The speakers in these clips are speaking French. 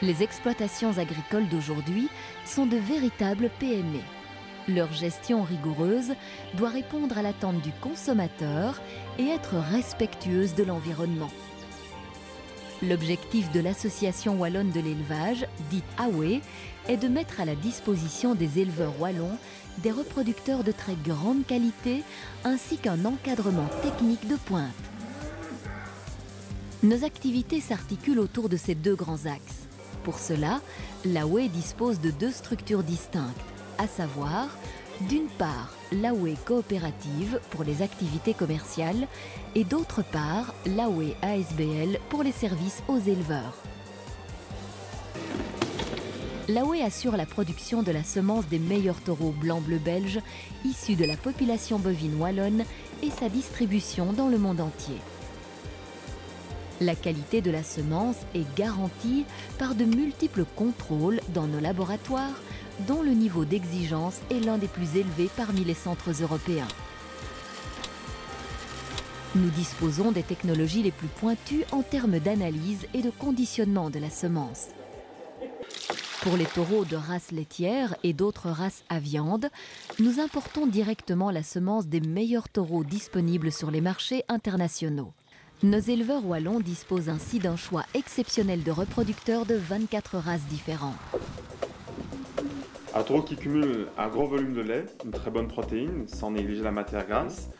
Les exploitations agricoles d'aujourd'hui sont de véritables PME. Leur gestion rigoureuse doit répondre à l'attente du consommateur et être respectueuse de l'environnement. L'objectif de l'Association wallonne de l'élevage, dite AWE, est de mettre à la disposition des éleveurs wallons des reproducteurs de très grande qualité ainsi qu'un encadrement technique de pointe. Nos activités s'articulent autour de ces deux grands axes. Pour cela, l'AWE dispose de deux structures distinctes, à savoir, d'une part, l'AWE coopérative pour les activités commerciales et d'autre part, l'AWE ASBL pour les services aux éleveurs. L'AWE assure la production de la semence des meilleurs taureaux blanc-bleu belges issus de la population bovine wallonne et sa distribution dans le monde entier. La qualité de la semence est garantie par de multiples contrôles dans nos laboratoires, dont le niveau d'exigence est l'un des plus élevés parmi les centres européens. Nous disposons des technologies les plus pointues en termes d'analyse et de conditionnement de la semence. Pour les taureaux de race laitière et d'autres races à viande, nous importons directement la semence des meilleurs taureaux disponibles sur les marchés internationaux. Nos éleveurs wallons disposent ainsi d'un choix exceptionnel de reproducteurs de 24 races différentes. Un taureau qui cumule un gros volume de lait, une très bonne protéine, sans négliger la matière grasse.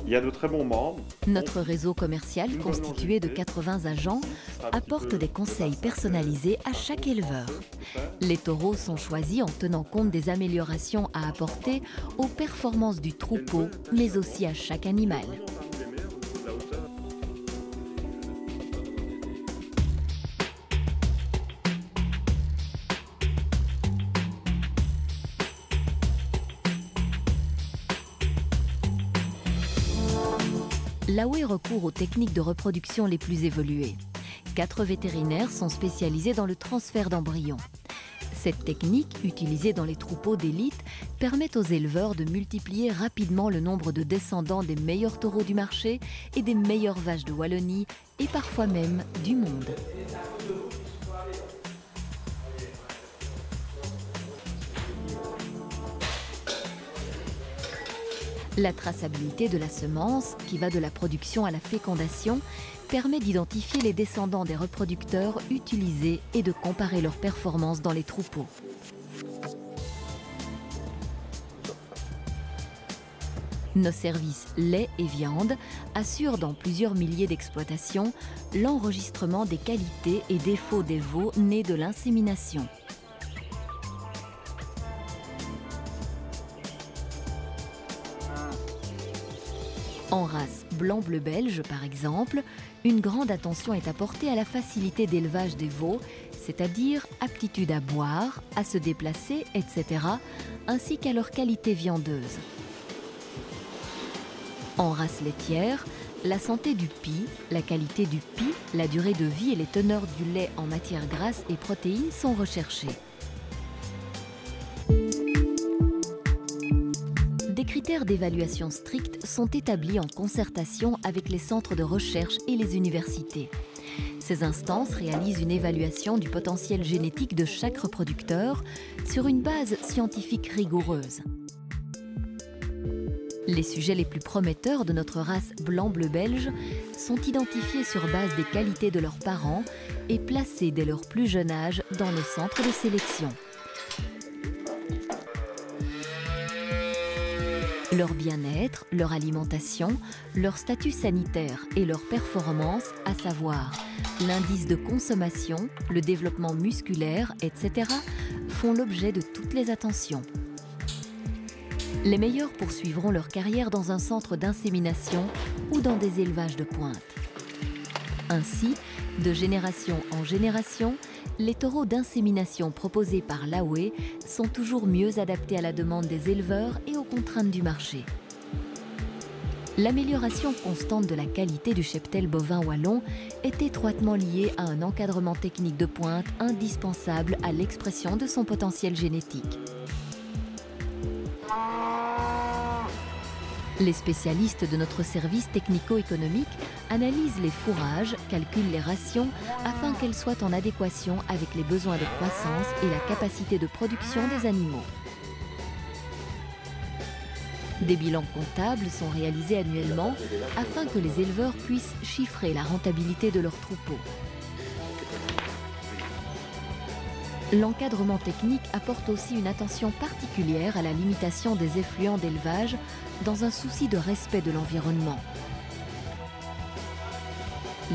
Il y a de très bons membres. Notre réseau commercial, constitué de 80 agents, apporte des conseils personnalisés à chaque éleveur. Les taureaux sont choisis en tenant compte des améliorations à apporter aux performances du troupeau, mais aussi à chaque animal. L'AWE recourt aux techniques de reproduction les plus évoluées. 4 vétérinaires sont spécialisés dans le transfert d'embryons. Cette technique, utilisée dans les troupeaux d'élite, permet aux éleveurs de multiplier rapidement le nombre de descendants des meilleurs taureaux du marché et des meilleures vaches de Wallonie, et parfois même du monde. La traçabilité de la semence, qui va de la production à la fécondation, permet d'identifier les descendants des reproducteurs utilisés et de comparer leurs performances dans les troupeaux. Nos services lait et viande assurent dans plusieurs milliers d'exploitations l'enregistrement des qualités et défauts des veaux nés de l'insémination. En race blanc-bleu belge, par exemple, une grande attention est apportée à la facilité d'élevage des veaux, c'est-à-dire aptitude à boire, à se déplacer, etc., ainsi qu'à leur qualité viandeuse. En race laitière, la santé du pie, la qualité du pie, la durée de vie et les teneurs du lait en matières grasses et protéines sont recherchées. Des critères d'évaluation stricts sont établis en concertation avec les centres de recherche et les universités. Ces instances réalisent une évaluation du potentiel génétique de chaque reproducteur sur une base scientifique rigoureuse. Les sujets les plus prometteurs de notre race blanc-bleu belge sont identifiés sur base des qualités de leurs parents et placés dès leur plus jeune âge dans nos centres de sélection. Leur bien-être, leur alimentation, leur statut sanitaire et leur performance, à savoir l'indice de consommation, le développement musculaire, etc., font l'objet de toutes les attentions. Les meilleurs poursuivront leur carrière dans un centre d'insémination ou dans des élevages de pointe. Ainsi, de génération en génération, les taureaux d'insémination proposés par l'AWE sont toujours mieux adaptés à la demande des éleveurs et aux contraintes du marché. L'amélioration constante de la qualité du cheptel bovin wallon est étroitement liée à un encadrement technique de pointe indispensable à l'expression de son potentiel génétique. Les spécialistes de notre service technico-économique analysent les fourrages, calculent les rations afin qu'elles soient en adéquation avec les besoins de croissance et la capacité de production des animaux. Des bilans comptables sont réalisés annuellement afin que les éleveurs puissent chiffrer la rentabilité de leurs troupeaux. L'encadrement technique apporte aussi une attention particulière à la limitation des effluents d'élevage dans un souci de respect de l'environnement.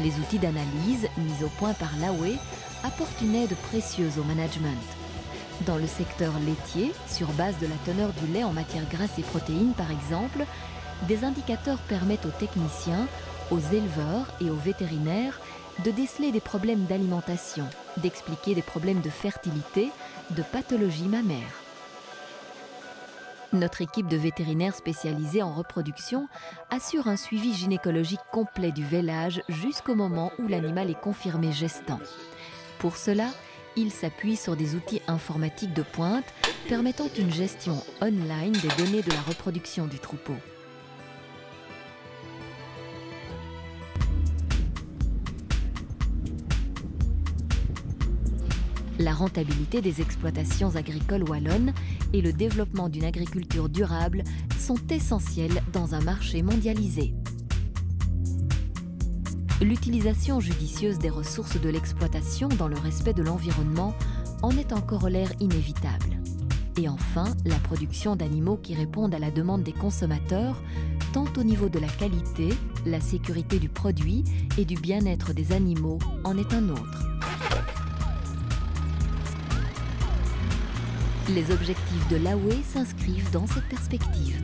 Les outils d'analyse mis au point par l'AOE apportent une aide précieuse au management. Dans le secteur laitier, sur base de la teneur du lait en matières grasses et protéines par exemple, des indicateurs permettent aux techniciens, aux éleveurs et aux vétérinaires de déceler des problèmes d'alimentation, d'expliquer des problèmes de fertilité, de pathologies mammaires. Notre équipe de vétérinaires spécialisés en reproduction assure un suivi gynécologique complet du vêlage jusqu'au moment où l'animal est confirmé gestant. Pour cela, il s'appuie sur des outils informatiques de pointe permettant une gestion online des données de la reproduction du troupeau. La rentabilité des exploitations agricoles wallonnes et le développement d'une agriculture durable sont essentiels dans un marché mondialisé. L'utilisation judicieuse des ressources de l'exploitation dans le respect de l'environnement en est un corollaire inévitable. Et enfin, la production d'animaux qui répondent à la demande des consommateurs, tant au niveau de la qualité, la sécurité du produit et du bien-être des animaux, en est un autre. Les objectifs de l'AOE s'inscrivent dans cette perspective.